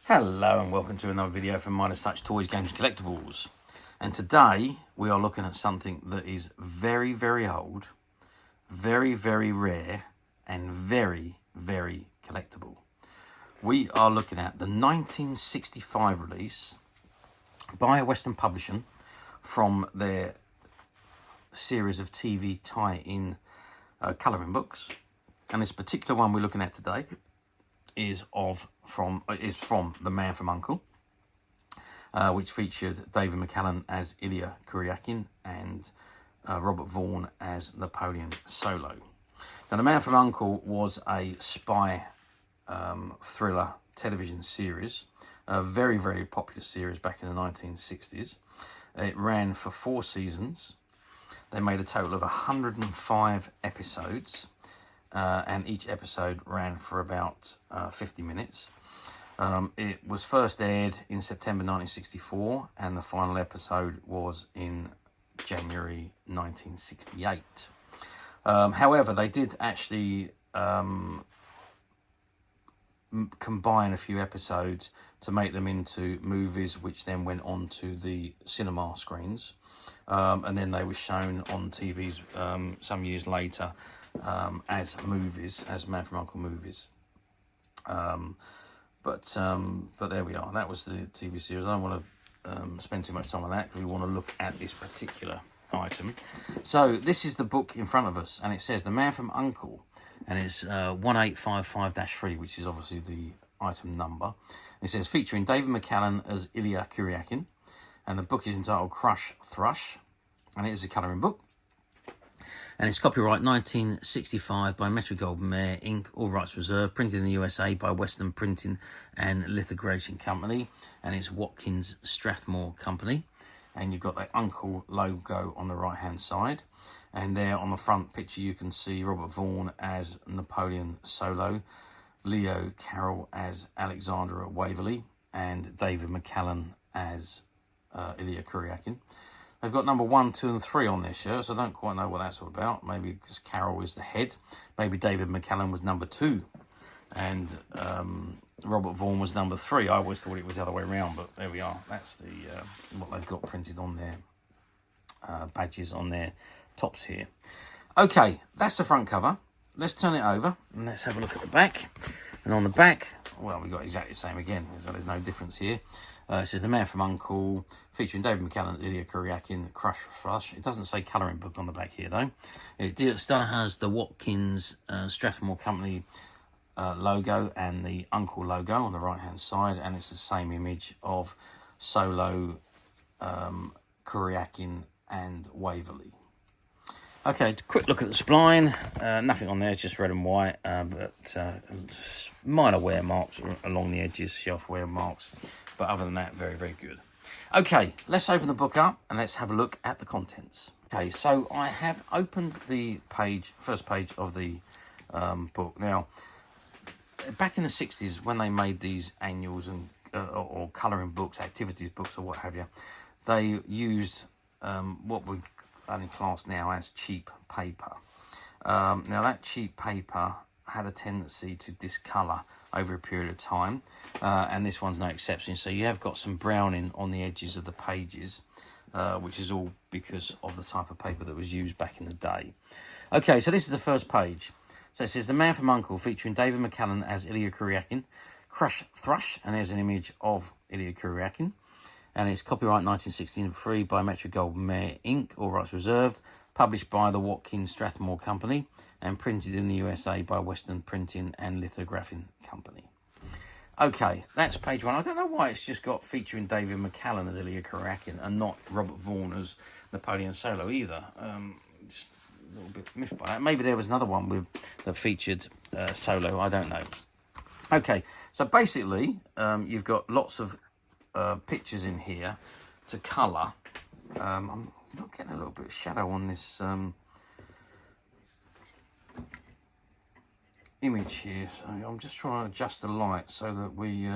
Hello and welcome to another video from Midas Touch Toys, Games and Collectibles. And today we are looking at something that is very, very old, very, very rare and very, very collectible. We are looking at the 1965 release by Western Publishing from their series of TV tie-in colouring books. And this particular one we're looking at today is from The Man from U.N.C.L.E., which featured David McCallum as Illya Kuryakin and Robert Vaughn as Napoleon Solo. Now, The Man from U.N.C.L.E. was a spy thriller television series, a very, very popular series back in the 1960s. It ran for 4 seasons. They made a total of 105 episodes. And each episode ran for about 50 minutes. It was first aired in September 1964, and the final episode was in January 1968. However, they did actually combine a few episodes to make them into movies, which then went on to the cinema screens. And then they were shown on TVs some years later as movies, as Man from U.N.C.L.E. movies. But there we are. That was the TV series. I don't want to spend too much time on that because we want to look at this particular item. So this is the book in front of us, and it says The Man from U.N.C.L.E., and it's 1855-3, which is obviously the item number. It says featuring David McCallum as Illya Kuryakin, and the book is entitled Crush Thrush, and it is a colouring book. And it's copyright 1965 by Metro-Goldwyn-Mayer Inc., all rights reserved, printed in the USA by Western Printing and Lithography Company, and it's Watkins Strathmore Company. And you've got the U.N.C.L.E. logo on the right-hand side. And there on the front picture you can see Robert Vaughn as Napoleon Solo, Leo Carroll as Alexander Waverly, and David McCallum as Illya Kuryakin. They've got number 1, 2 and 3 on their shirts. I don't quite know what that's all about. Maybe because Carroll is the head. Maybe David McCallum was number 2. And Robert Vaughn was number 3. I always thought it was the other way around, but there we are. That's the what they've got printed on their badges on their tops here. Okay, that's the front cover. Let's turn it over and let's have a look at the back. And on the back, well, we've got exactly the same again, so there's no difference here. It says The Man from U.N.C.L.E., featuring David McCallum, Illya Kuryakin, Crush Thrush. It doesn't say colouring book on the back here, though. It still has the Watkins Strathmore Company logo and the U.N.C.L.E. logo on the right-hand side, and it's the same image of Solo, Kuryakin, and Waverly. Okay, quick look at the spline. Nothing on there, it's just red and white, but minor wear marks along the edges, shelf wear marks. But other than that, very, very good. Okay, let's open the book up and let's have a look at the contents. Okay, so I have opened the first page of the book. Now, back in the 60s, when they made these annuals and or colouring books, activities books or what have you, they used what we only class now as cheap paper. Now, that cheap paper had a tendency to discolour over a period of time, and this one's no exception. So you have got some browning on the edges of the pages, which is all because of the type of paper that was used back in the day. Okay, so this is the first page. So it says The Man from U.N.C.L.E., featuring David McCallum as Illya Kuryakin, Crush Thrush, and there's an image of Illya Kuryakin. And it's copyright 1963 by Metro-Goldwyn-Mayer Inc., all rights reserved, published by the Watkins Strathmore Company, and printed in the USA by Western Printing and Lithography Company. Okay, that's page 1. I don't know why it's just got featuring David McCallum as Illya Kuryakin and not Robert Vaughn as Napoleon Solo either. Just a little bit miffed by that. Maybe there was another one that featured Solo, I don't know. Okay, so basically you've got lots of pictures in here to colour. I'm not getting a little bit of shadow on this image here, so I'm just trying to adjust the light so that we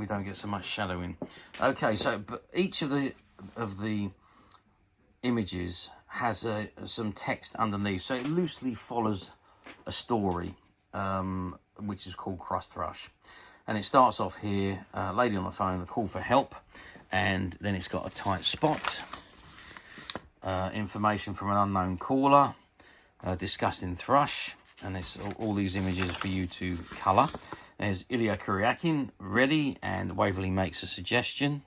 don't get so much shadow in. Okay, so but each of the images has some text underneath, so it loosely follows a story, which is called Crush Thrush. And it starts off here, lady on the phone, a call for help, and then it's got a tight spot, information from an unknown caller, discussing thrush, and there's all these images for you to colour. There's Illya Kuryakin ready, and Waverly makes a suggestion.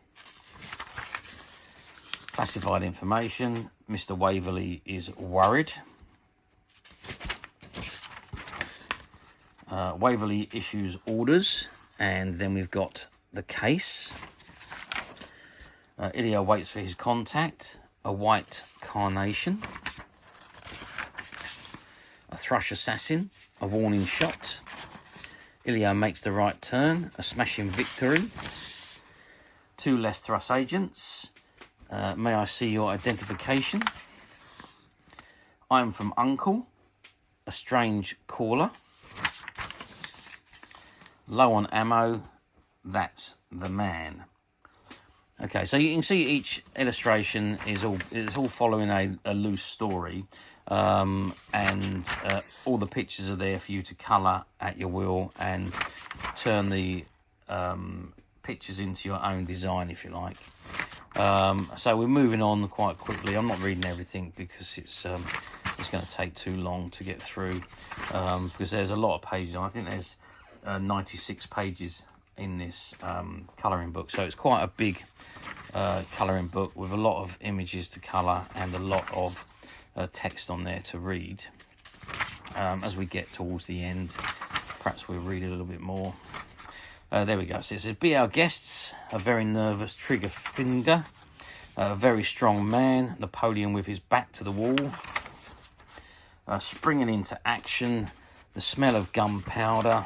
Classified information, Mr. Waverly is worried. Waverly issues orders, and then we've got the case. Illya waits for his contact, a white carnation. A thrush assassin, a warning shot. Illya makes the right turn, a smashing victory. 2 less thrush agents. May I see your identification? I'm from Uncle, a strange caller. Low on ammo, that's the man. Okay, so you can see each illustration is all following a loose story, and all the pictures are there for you to colour at your will and turn the pictures into your own design, if you like. So we're moving on quite quickly. I'm not reading everything because it's going to take too long to get through, because there's a lot of pages. I think there's 96 pages in this colouring book, so it's quite a big colouring book with a lot of images to colour and a lot of text on there to read. As we get towards the end, perhaps we'll read a little bit more. There we go. So it says, be our guests, a very nervous trigger finger, a very strong man, Napoleon with his back to the wall, springing into action, the smell of gunpowder,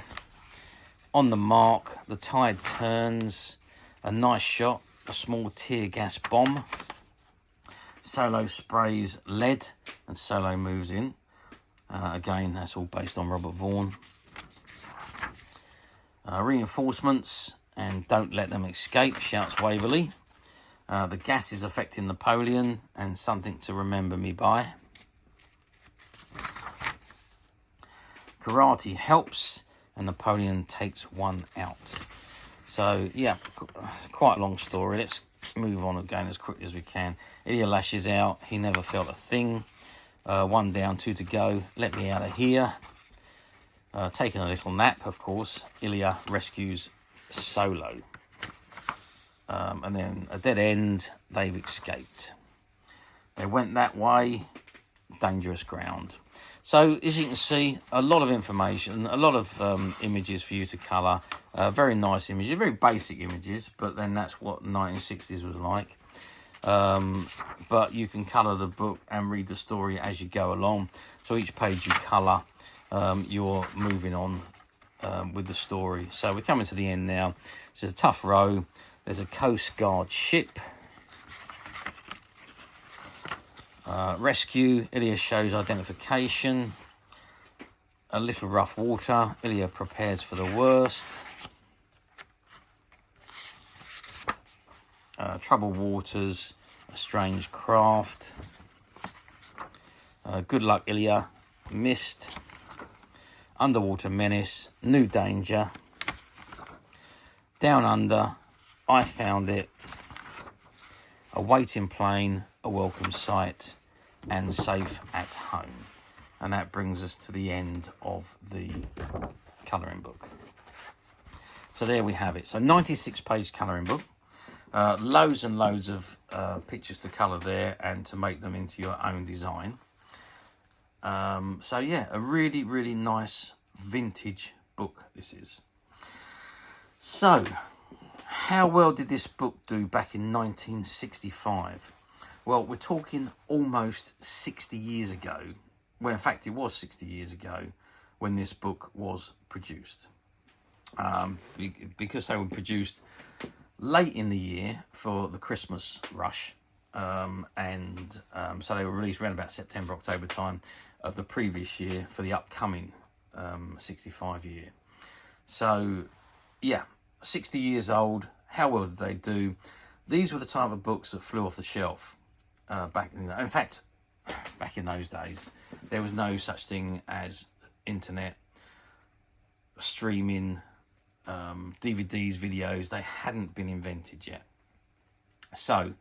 on the mark, the tide turns, a nice shot, a small tear gas bomb, Solo sprays lead and Solo moves in. Again, that's all based on Robert Vaughn. Reinforcements, and don't let them escape, shouts Waverly. The gas is affecting Napoleon, and something to remember me by. Karate helps, and Napoleon takes one out. So, yeah, it's quite a long story. Let's move on again as quickly as we can. Illya lashes out. He never felt a thing. 1 down, 2 to go. Let me out of here. Taking a little nap, of course. Illya rescues Solo. And then a dead end. They've escaped. They went that way. Dangerous ground. So, as you can see, a lot of information, a lot of images for you to colour. Very nice images, very basic images, but then that's what the 1960s was like. But you can colour the book and read the story as you go along. So each page you colour, you're moving on with the story. So we're coming to the end now. It's a tough row. There's a Coast Guard ship. Rescue, Illya shows identification. A little rough water, Illya prepares for the worst. Troubled waters, a strange craft. Good luck, Illya, missed. Underwater menace, new danger. Down under, I found it. A waiting plane, a welcome sight, and safe at home. And that brings us to the end of the colouring book. So there we have it. So 96-page colouring book. Loads and loads of pictures to colour there and to make them into your own design. So yeah, a really, really nice vintage book this is. So, how well did this book do back in 1965? Well, we're talking almost 60 years ago. Well, in fact, it was 60 years ago when this book was produced. Because they were produced late in the year for the Christmas rush. So they were released around about September, October time of the previous year for the upcoming 65 year. So, yeah, 60 years old. How well did they do? These were the type of books that flew off the shelf back in fact, back in those days, there was no such thing as internet, streaming, DVDs, videos, they hadn't been invented yet. So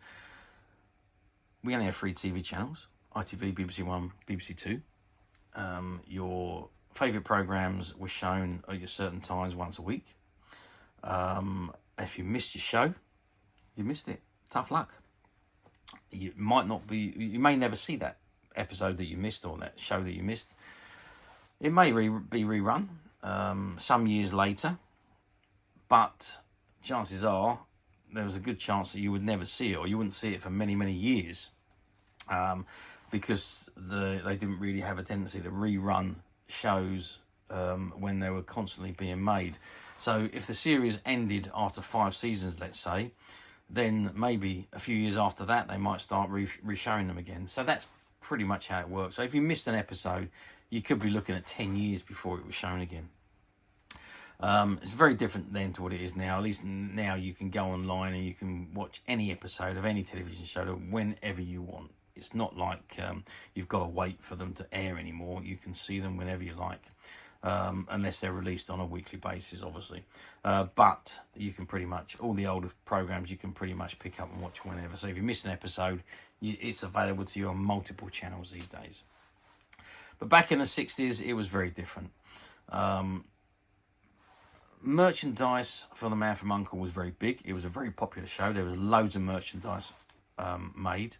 we only have 3 TV channels: ITV, BBC One, BBC Two. Your favourite programmes were shown at your certain times once a week. If you missed your show, you missed it. Tough luck. You may never see that episode that you missed, or that show that you missed. It may be rerun some years later, but chances are there was a good chance that you would never see it, or you wouldn't see it for many, many years, because they didn't really have a tendency to rerun shows when they were constantly being made. So if the series ended after 5 seasons, let's say, then maybe a few years after that they might start re-showing them again. So that's pretty much how it works. So if you missed an episode, you could be looking at 10 years before it was shown again. It's very different then to what it is now. At least now you can go online and you can watch any episode of any television show whenever you want. It's not like you've got to wait for them to air anymore. You can see them whenever you like, unless they're released on a weekly basis, obviously. But you can pretty much, all the older programs you can pretty much pick up and watch whenever. So if you miss an episode, it's available to you on multiple channels these days. But back in the 60s, it was very different. Merchandise for The Man from U.N.C.L.E. was very big. It was a very popular show. There was loads of merchandise made.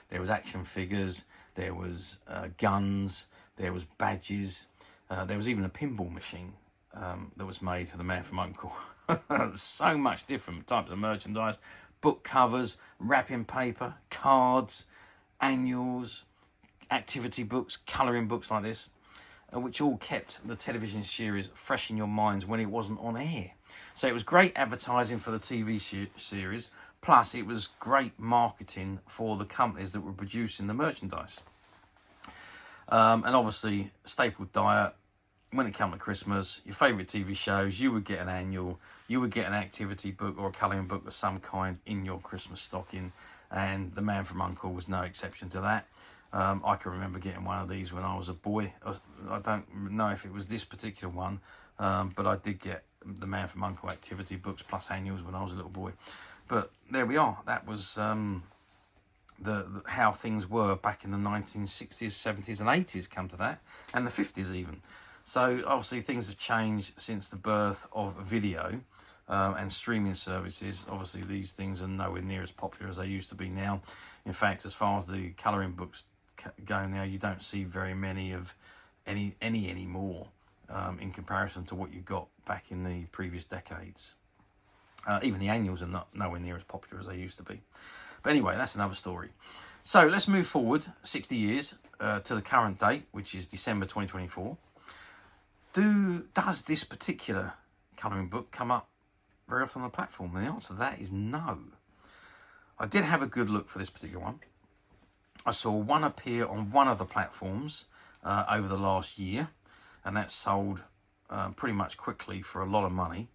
There was action figures, there was guns, there was badges, there was even a pinball machine that was made for The Man from U.N.C.L.E. So much different types of merchandise: book covers, wrapping paper, cards, annuals, activity books, colouring books like this, which all kept the television series fresh in your minds when it wasn't on air. So it was great advertising for the TV series, plus it was great marketing for the companies that were producing the merchandise. And obviously, staple diet, when it came to Christmas, your favourite TV shows, you would get an annual, you would get an activity book or a colouring book of some kind in your Christmas stocking, and The Man from U.N.C.L.E. was no exception to that. I can remember getting one of these when I was a boy. I don't know if it was this particular one, but I did get The Man from U.N.C.L.E. activity books plus annuals when I was a little boy. But there we are. That was the how things were back in the 1960s, 70s and 80s, come to that, and the 50s even. So obviously things have changed since the birth of video and streaming services. Obviously these things are nowhere near as popular as they used to be now. In fact, as far as the colouring books go now, you don't see very many of any anymore in comparison to what you got back in the previous decades. Even the annuals are nowhere near as popular as they used to be. But anyway, that's another story. So let's move forward 60 years to the current date, which is December 2024. Does this particular colouring book come up very often on the platform? And the answer to that is no. I did have a good look for this particular one. I saw one appear on one of the platforms over the last year, and that sold pretty much quickly for a lot of money.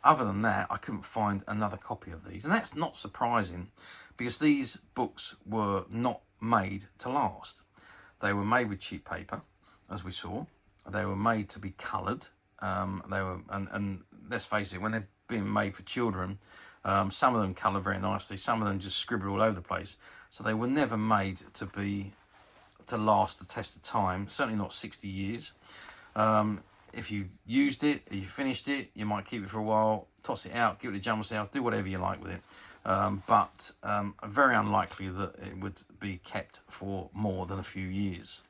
Other than that, I couldn't find another copy of these. And that's not surprising, because these books were not made to last. They were made with cheap paper, as we saw. They were made to be coloured. And let's face it, when they're being made for children, some of them colour very nicely, some of them just scribble all over the place. So they were never made to last the test of time, certainly not 60 years. If you used it, if you finished it, you might keep it for a while, toss it out, give it a jumble sale, do whatever you like with it. But very unlikely that it would be kept for more than a few years.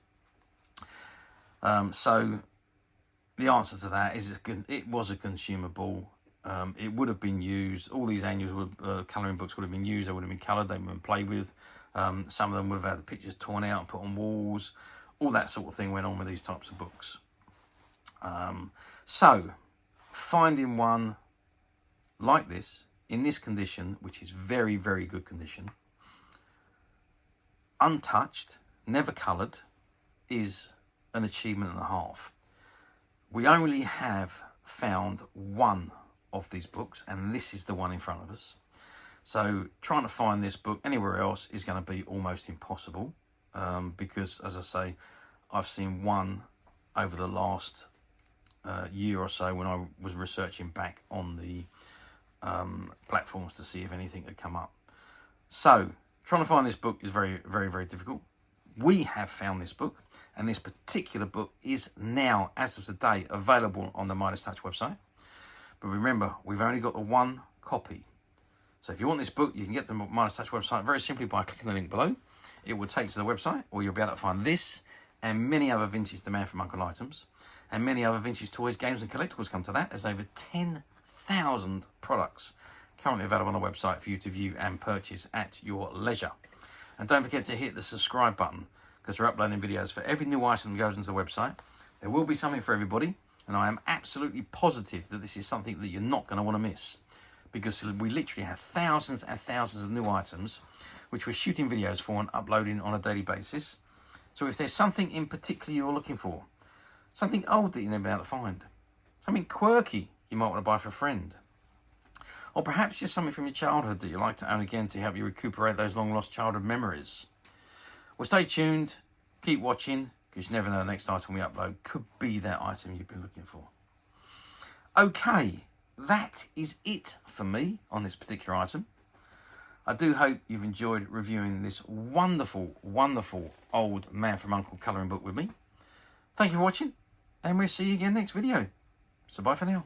So the answer to that is it was a consumable. It would have been used. All these annuals, colouring books would have been used. They would have been coloured. They would have been played with. Some of them would have had the pictures torn out and put on walls. All that sort of thing went on with these types of books. So finding one like this in this condition, which is very, very good condition, untouched, never coloured, is an achievement and a half. We only have found one of these books, and this is the one in front of us. So trying to find this book anywhere else is going to be almost impossible, because, as I say, I've seen one over the last year or so when I was researching back on the platforms to see if anything had come up. So trying to find this book is very, very, very difficult. We have found this book, and this particular book is now, as of today, available on the Midas Touch website. But remember, we've only got the one copy. So if you want this book, you can get the Midas Touch website very simply by clicking the link below. It will take you to the website, or you'll be able to find this and many other vintage The Man from Uncle items, and many other vintage toys, games and collectibles come to that. There's over 10,000 products currently available on the website for you to view and purchase at your leisure. And don't forget to hit the subscribe button, because we're uploading videos for every new item that goes into the website. There will be something for everybody, and I am absolutely positive that this is something that you're not going to want to miss, because we literally have thousands and thousands of new items which we're shooting videos for and uploading on a daily basis. So if there's something in particular you're looking for, something old that you've never been able to find, something quirky you might want to buy for a friend, or perhaps just something from your childhood that you like to own again to help you recuperate those long lost childhood memories. Well, stay tuned, keep watching, because you never know the next item we upload could be that item you've been looking for. Okay, that is it for me on this particular item. I do hope you've enjoyed reviewing this wonderful, wonderful old Man from Uncle colouring book with me. Thank you for watching, and we'll see you again next video. So bye for now.